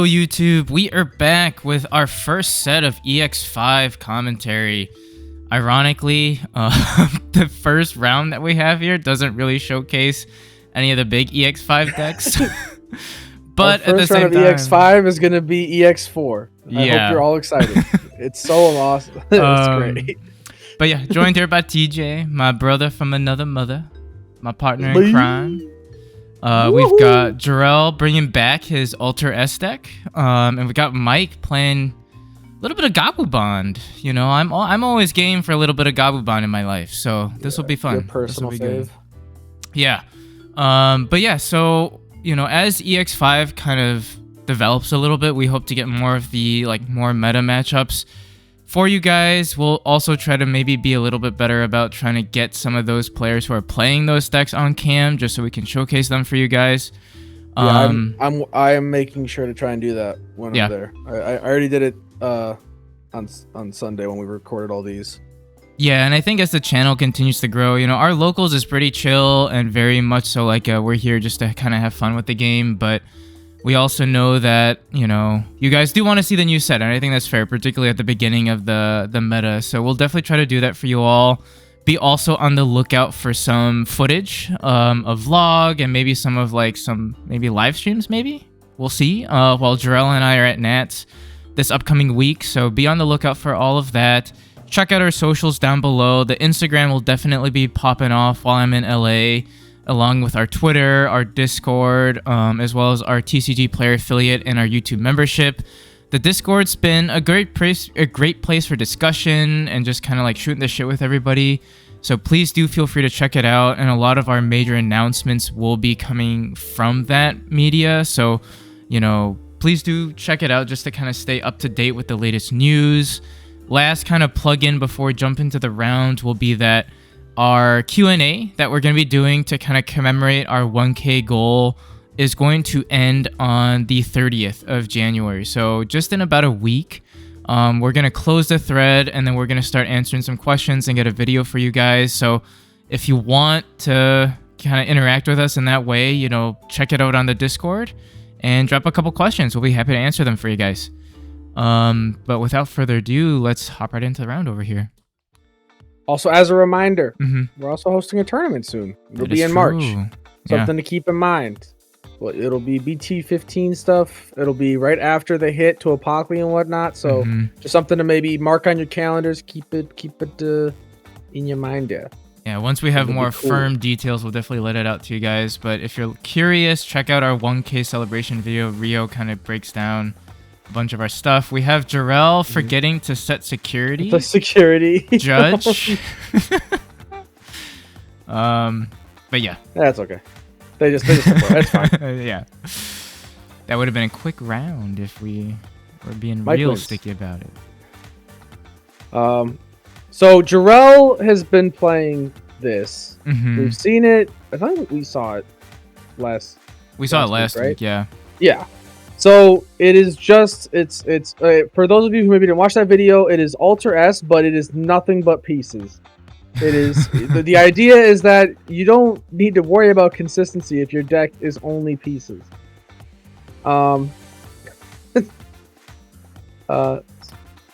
Yo, YouTube, we are back with our first set of EX-5 commentary. Ironically, the first round that we have here doesn't really showcase any of the big EX-5 decks. But our first round of EX-5 is going to be EX-4. I hope you're all excited. It's so awesome. It's great. But yeah, joined here by TJ, my brother from another mother, my partner in crime. We've got Jorel bringing back his Alter-S deck, and we got Mike playing a little bit of GabuBond. You know, I'm always game for a little bit of GabuBond in my life, so this will be fun. Your personal fave. Yeah. But yeah, so you know, as EX-5 kind of develops a little bit, we hope to get more of the more meta matchups for you guys. We'll also try to maybe be a little bit better about trying to get some of those players who are playing those decks on cam, just so we can showcase them for you guys. I am making sure to try and do that when I'm there. I already did it on Sunday when we recorded all these. Yeah, and I think as the channel continues to grow, you know, our locals is pretty chill and very much so we're here just to kind of have fun with the game, but we also know that, you know, you guys do want to see the new set, and I think that's fair, particularly at the beginning of the meta. So we'll definitely try to do that for you all. Be also on the lookout for some footage of vlog and maybe some of some live streams, maybe. We'll see. While Jorel and I are at Nats this upcoming week, so be on the lookout for all of that. Check out our socials down below. The Instagram will definitely be popping off while I'm in LA, along with our Twitter, our Discord, as well as our TCG player affiliate and our YouTube membership. The Discord's been a great place for discussion and just kind of shooting the shit with everybody. So please do feel free to check it out. And a lot of our major announcements will be coming from that media. So, you know, please do check it out just to kind of stay up to date with the latest news. Last kind of plug-in before we jump into the round will be that our Q&A that we're going to be doing to kind of commemorate our 1K goal is going to end on the 30th of January. So just in about a week, we're going to close the thread, and then we're going to start answering some questions and get a video for you guys. So if you want to kind of interact with us in that way, you know, check it out on the Discord and drop a couple questions. We'll be happy to answer them for you guys. But without further ado, let's hop right into the round over here. Also, as a reminder, we're also hosting a tournament soon. It'll be in March. Something to keep in mind. Well, it'll be BT15 stuff. It'll be right after the hit to Apocalypse and whatnot. So just something to maybe mark on your calendars. Keep it in your mind there. Yeah, once we have more firm details, we'll definitely let it out to you guys. But if you're curious, check out our 1K celebration video. Rio kind of breaks down a bunch of our stuff. We have Jorel forgetting to set security. The security judge. But yeah, that's okay. They just that's fine. Yeah, that would have been a quick round if we were being Mike real wins. sticky about it. So Jorel has been playing this. We've seen it. I think we saw it last. We saw it last week, right? week. Yeah. Yeah. So it is just it's for those of you who maybe didn't watch that video, it is Alter-S, but it is nothing but pieces. It is the idea is that you don't need to worry about consistency if your deck is only pieces.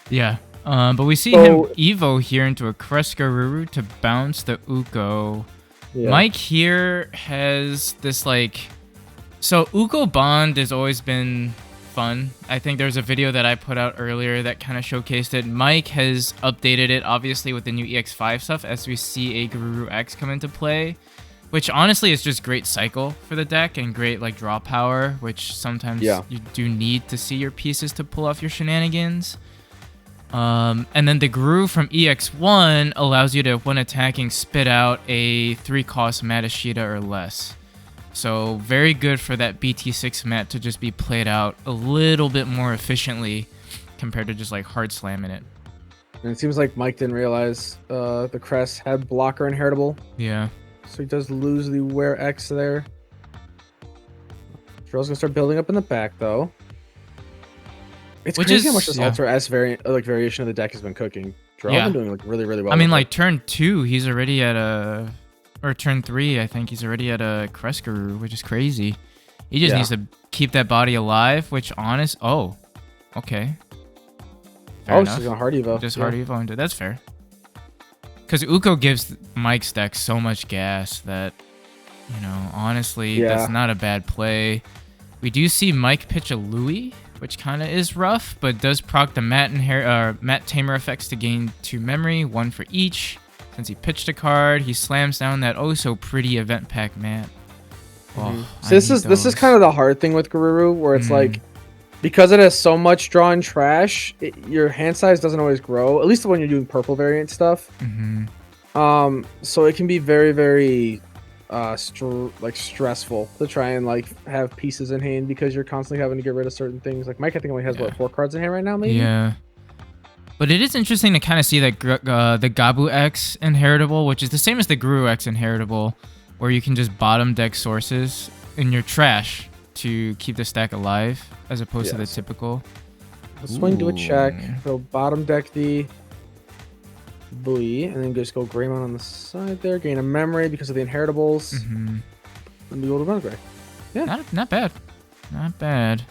Yeah. But we see him Evo here into a Kreskaruru to bounce the Ukko. Yeah. Mike here has this so UkkoBond has always been fun. I think there's a video that I put out earlier that kind of showcased it. Mike has updated it, obviously, with the new EX-5 stuff as we see a Garuru X come into play, which honestly is just great cycle for the deck and great draw power, which sometimes you do need to see your pieces to pull off your shenanigans. And then the Guru from EX-1 allows you to, when attacking, spit out a 3-cost Matashita or less. So very good for that BT6 mat to just be played out a little bit more efficiently compared to just hard slamming it. And it seems like Mike didn't realize the Crest had blocker inheritable. Yeah. So he does lose the Wear X there. Jorel's gonna start building up in the back though. It's crazy how much this Alter-S variation of the deck has been cooking. Jorel's been doing really well. I mean, turn 2, he's already at a. Or turn 3, I think he's already at a Kreskaruru, which is crazy. He just needs to keep that body alive, which honest. Oh, okay. Fair enough. She's gonna hard evo. Just hard evo into. That's fair. Because Ukko gives Mike's deck so much gas that, you know, honestly, that's not a bad play. We do see Mike pitch a Ooyy, which kind of is rough, but does proc the Matt Tamer effects to gain 2 memory, 1 for each. Since he pitched a card, he slams down that oh so pretty event pack Matt. Oh, so this is kind of the hard thing with GabuBond, where it's like, because it has so much draw and trash, your hand size doesn't always grow. At least when you're doing purple variant stuff. So it can be very, very stressful to try and like have pieces in hand because you're constantly having to get rid of certain things. Like Mike, I think only has what 4 cards in hand right now, maybe. Yeah. But it is interesting to kind of see that the Gabu X inheritable, which is the same as the Guru X inheritable, where you can just bottom deck sources in your trash to keep the stack alive, as opposed to the typical. Swing to a check, go bottom deck the Ooyy, and then just go Greymon on the side there, gain a memory because of the inheritables, and the old Runaway. Yeah, not bad, not bad.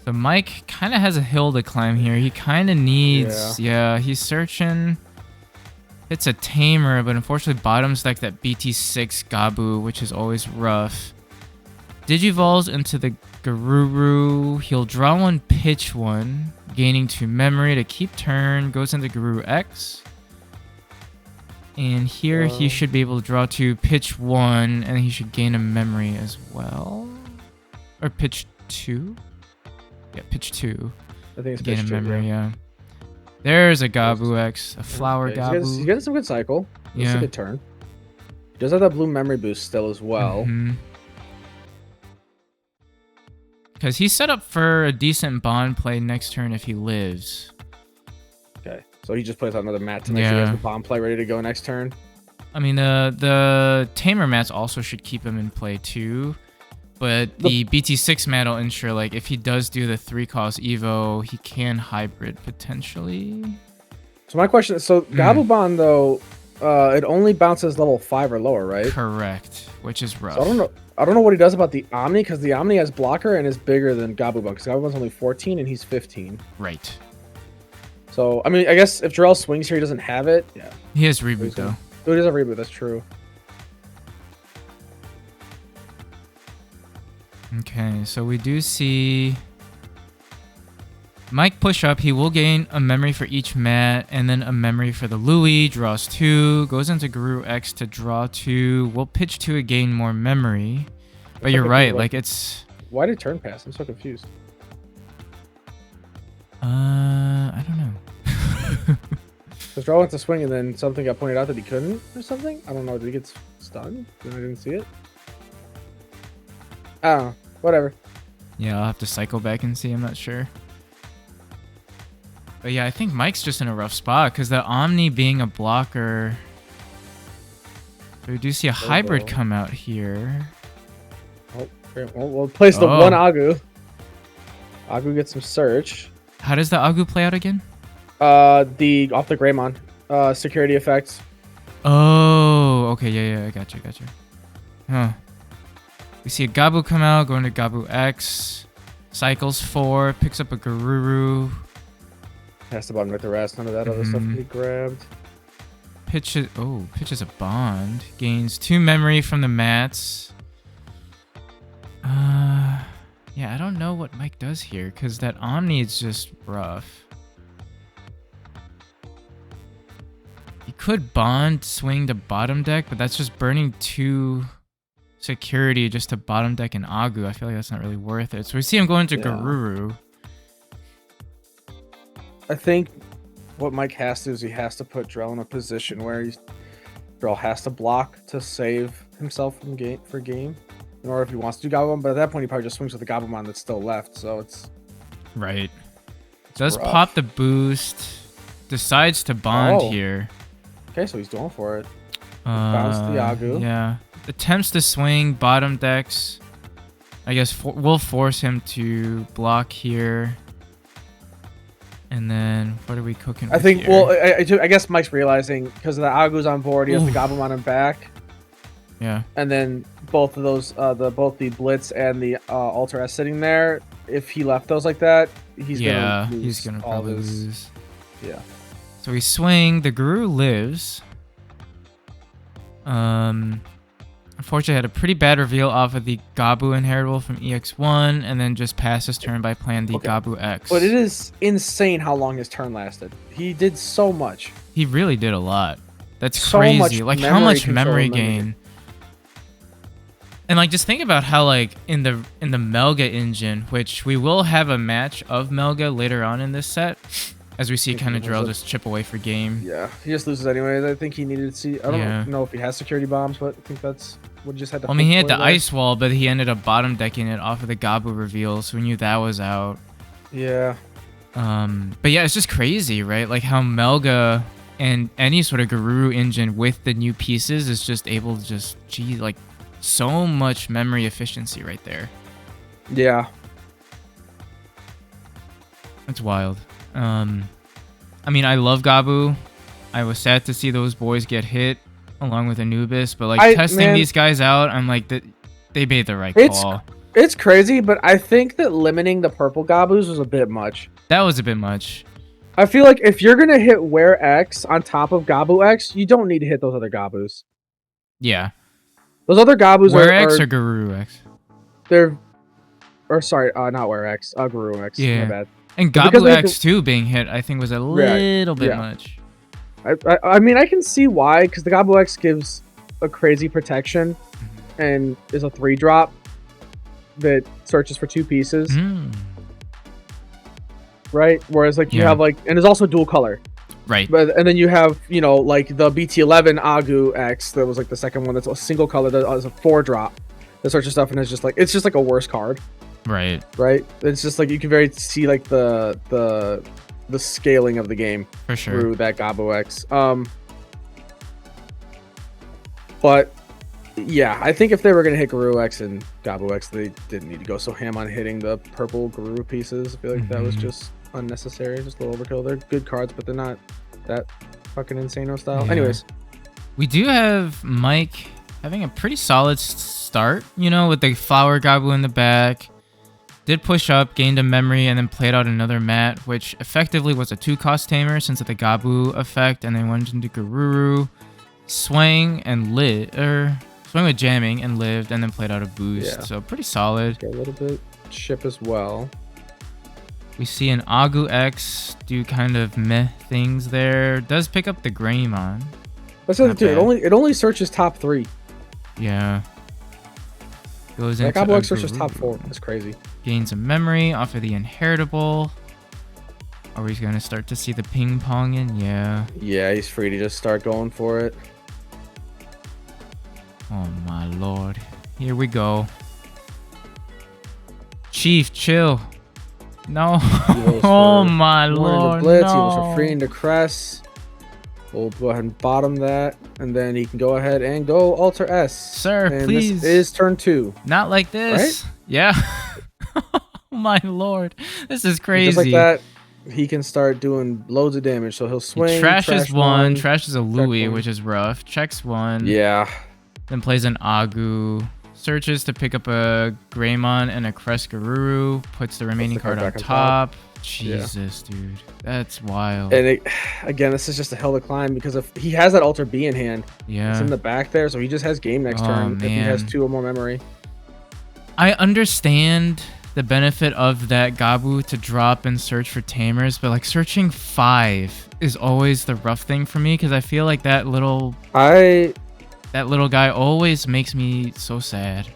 So Mike kind of has a hill to climb here. He kind of needs, he's searching. It's a Tamer, but unfortunately bottoms like that BT6 Gabu, which is always rough. Digivolves into the Garuru. He'll draw 1, pitch 1, gaining 2 memory to keep turn. Goes into Guru X. And here he should be able to draw 2, pitch 1, and he should gain a memory as well. Or pitch 2? Yeah, pitch 2. I think it's gain pitch a memory, 2, yeah. There's a Gabu X, a flower Gabu. He's getting some good cycle. It's a good turn. He does have that blue memory boost still as well. Because he's set up for a decent bond play next turn if he lives. Okay, so he just plays out another mat to make sure he has the bond play ready to go next turn. I mean, the Tamer mats also should keep him in play too. But the BT6 mat will ensure, like, if he does do the 3-cost Evo, he can hybrid potentially. So my question is, so GabuBond, though, it only bounces level 5 or lower, right? Correct, which is rough. So I don't know what he does about the Omni, because the Omni has blocker and is bigger than GabuBond, because GabuBond's only 14 and he's 15. Right. So, I mean, I guess if Jorel swings here, he doesn't have it. Yeah. He has reboot, though. Oh, he does have reboot, that's true. Okay, so we do see Mike push up. He will gain a memory for each mat and then a memory for the Ooyy. Draws 2. Goes into Guru X to draw 2. We'll pitch 2 to gain more memory. But you're right. Like, it's... Why did turn pass? I'm so confused. I don't know. Because Jorel went to swing and then something got pointed out that he couldn't or something? I don't know. Did he get stunned? Then I didn't see it. I don't know. Whatever. Yeah, I'll have to cycle back and see. I'm not sure. But yeah, I think Mike's just in a rough spot because the Omni being a blocker. So we do see a hybrid come out here. Oh, great. Well, we'll place the one Agu. Agu gets some search. How does the Agu play out again? Off the Greymon. Security effects. Oh, okay. Yeah, I got you. Huh. We see a Gabu come out, going to Gabu X. Cycles 4, picks up a Garuru. Has to bond with the rest. None of that other stuff can be grabbed. Pitches a bond. Gains 2 memory from the mats. Yeah, I don't know what Mike does here, because that Omni is just rough. He could bond, swing to bottom deck, but that's just burning 2 security just to bottom deck an Agu. I feel like that's not really worth it. So we see him going to Garuru. I think what Mike has to do is he has to put Jorel in a position where Jorel has to block to save himself from game in order if he wants to do GabuBond. But at that point, he probably just swings with the GabuBond that's still left. So it's right. Does rough. Pop the boost. Decides to bond here. Okay, so he's going for it. Bounce the Agu. Yeah. Attempts to swing bottom decks. I guess we'll force him to block here. And then what are we cooking? I think. Here? Well, I guess Mike's realizing because the Agu's on board, he has the GabuBond on back. Yeah. And then both of those, both the Blitz and the Alter-S sitting there. If he left those like that, he's gonna lose. He's gonna probably lose. Yeah. So we swing. The Guru lives. Unfortunately, had a pretty bad reveal off of the Gabu inheritable from EX-1, and then just passed his turn by playing the Gabu X. But it is insane how long his turn lasted. He did so much. He really did a lot. That's so crazy. Like how much memory gain. And like just think about how like in the Melga engine, which we will have a match of Melga later on in this set, as we see kind of Jorel just chip away for game. Yeah, he just loses anyways. I think he needed to see. I don't know if he has security bombs, but I think that's what just had to. Well, I mean, he had the ice wall, but he ended up bottom decking it off of the Gabu reveal, so we knew that was out. Yeah. But yeah, it's just crazy, right? Like how Melga and any sort of Guru engine with the new pieces is just able to just, like so much memory efficiency right there. Yeah. That's wild. I mean, I love Gabu. I was sad to see those boys get hit along with Anubis, but like testing these guys out, I'm like, they made the right call. It's crazy, but I think that limiting the purple Gabus was a bit much. That was a bit much. I feel like if you're gonna hit Where X on top of Gabu X, you don't need to hit those other Gabus. Yeah. Those other Gabus Where X or Guru X? Sorry, not Where X, Guru X. Yeah. My bad. And Gabu X too being hit, I think, was a little bit much. I mean, I can see why, because the Gabu X gives a crazy protection and is a 3-drop that searches for 2 pieces. Right? Whereas, like, you have, like, and there's also dual color. Right. And then you have, you know, like the BT11 Agu X, that was like the second one that's a single color, that is a 4-drop that searches stuff, and it's just like a worse card. Right. It's just like you can very see like the scaling of the game for sure through that Gabu X. But yeah, I think if they were gonna hit Guru X and Gabu X, they didn't need to go so ham on hitting the purple Guru pieces. I feel like that was just unnecessary, just a little overkill. They're good cards, but they're not that fucking Insano style. Yeah. Anyways, we do have Mike having a pretty solid start, you know, with the flower Gabu in the back. Did push up, gained a memory, and then played out another mat, which effectively was a 2-cost tamer since of the Gabu effect, and then went into Gururu, swang with jamming and lived, and then played out a boost. So pretty solid. A little bit chip as well. We see an Agu X do kind of meh things there. Does pick up the Greymon. That's the thing. It only searches top 3. Yeah. Goes into Gabu X searches top 4. That's crazy. Gains a memory off of the inheritable. Are we gonna start to see the ping ponging? Yeah. Yeah, he's free to just start going for it. Oh my lord. Here we go. Chief, chill. No. Oh my lord. Blitz. No. He was for free into Cress. We'll go ahead and bottom that, and then he can go ahead and go Alter-S. Sir, and please. This is turn 2. Not like this. Right? Yeah. Oh my lord. This is crazy. Just like that, he can start doing loads of damage. So he'll swing. He trashes one, trashes a Ooyy, which is rough. Checks 1. Yeah. Then plays an Agu. Searches to pick up a Greymon and a Gururu. Puts the remaining card on top. Jesus, dude. That's wild. And again, this is just a hell of a climb because if he has that Alter B in hand. Yeah. It's in the back there, so he just has game next turn if he has 2 or more memory. I understand the benefit of that Gabu to drop and search for tamers, but like searching 5 is always the rough thing for me because I feel like that little guy always makes me so sad.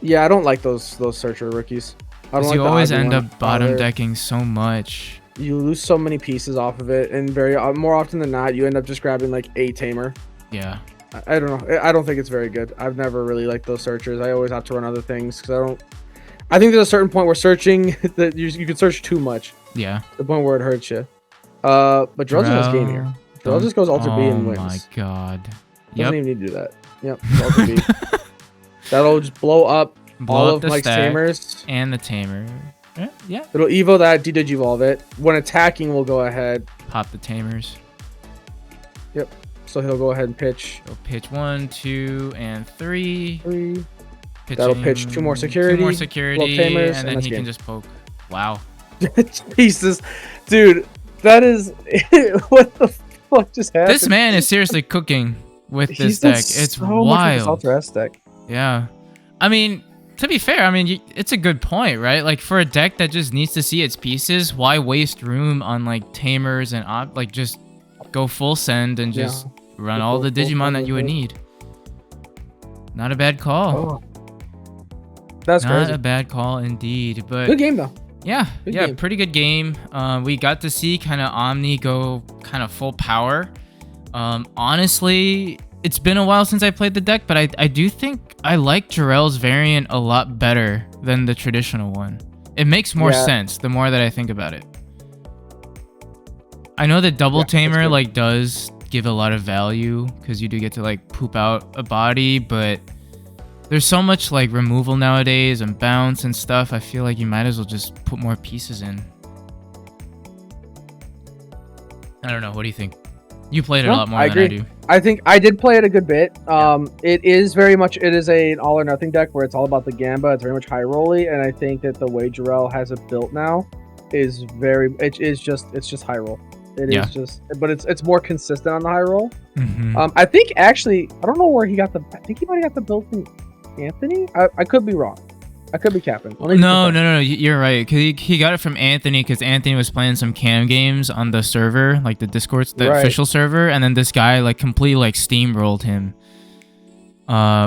Yeah, I don't like those searcher rookies. I don't like you always end up bottom decking so much. You lose so many pieces off of it, and more often than not, you end up just grabbing like a tamer. Yeah. I don't know. I don't think it's very good. I've never really liked those searchers. I always have to run other things because I think there's a certain point where searching that you can search too much. Yeah. The point where it hurts you. But Jorel has game here. Jorel just goes Alter B and wins. Oh my god. Doesn't even need to do that. Yep. Alter B. That'll just blow up all of Mike's tamers and the tamer. Yeah. It'll evo that, de-digivolve it. When attacking, we'll go ahead. Pop the tamers. Yep. So he'll go ahead and pitch. He'll pitch 1, 2, and 3. That'll pitch 2 more security. 2 more security, tamers, and then he can just poke. Wow. Jesus, dude, that is what the fuck just happened? This man is seriously cooking with this deck. It's so wild. much with this Alter-S deck. Yeah, I mean, to be fair, I mean, it's a good point, right? Like for a deck that just needs to see its pieces, why waste room on like tamers and like just go full send and just run all the Digimon that you would need. Not a bad call. Oh. That's not crazy. a bad call indeed. But good game though. Yeah, pretty good game. We got to see kind of Omni go kind of full power. Honestly, it's been a while since I played the deck, but I do think I like Jorel's variant a lot better than the traditional one. It makes more sense the more that I think about it. I know that double tamer like does give a lot of value because you do get to like poop out a body, but there's so much like removal nowadays and bounce and stuff. I feel like you might as well just put more pieces in. I don't know. What do you think? You played it a lot more than I do. I think I did play it a good bit. It is an all or nothing deck where it's all about the Gamba. It's very much high rolly, and I think that the way Jorel has it built now is it's just high roll. It is just, but it's more consistent on the high roll. I think actually, I don't know where he got I think he might have got the build from Anthony. I could be wrong. I could be capping. No. You're right. Cause he got it from Anthony because Anthony was playing some cam games on the server, like the Discord, official server, and then this guy like completely like steamrolled him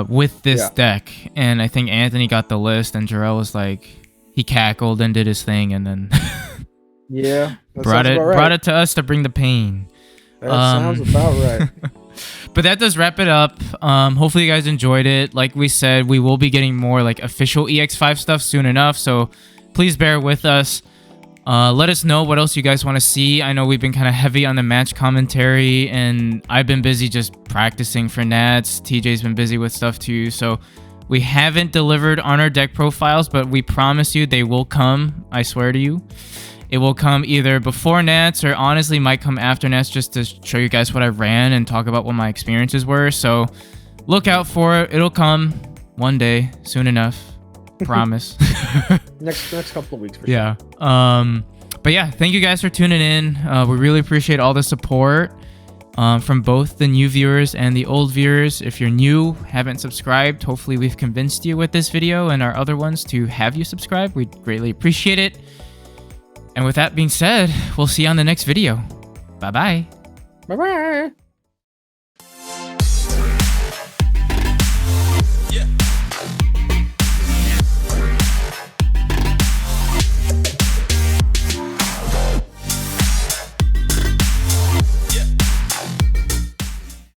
with this deck. And I think Anthony got the list, and Jorel was like, he cackled and did his thing, and then brought it to us to bring the pain. That sounds about right. But that does wrap it up. Hopefully you guys enjoyed it. Like we said, we will be getting more like official EX-5 stuff soon enough, so please bear with us. Let us know what else you guys want to see. I know we've been kind of heavy on the match commentary, and I've been busy just practicing for Nats. TJ's been busy with stuff too, so we haven't delivered on our deck profiles, but we promise you they will come. I swear to you. It will come either before Nats or honestly might come after Nats just to show you guys what I ran and talk about what my experiences were. So look out for it. It'll come one day, soon enough. Promise. next couple of weeks for sure. But yeah, thank you guys for tuning in. We really appreciate all the support from both the new viewers and the old viewers. If you're new, haven't subscribed, hopefully we've convinced you with this video and our other ones to have you subscribe. We'd greatly appreciate it. And with that being said, we'll see you on the next video. Bye-bye. Bye-bye.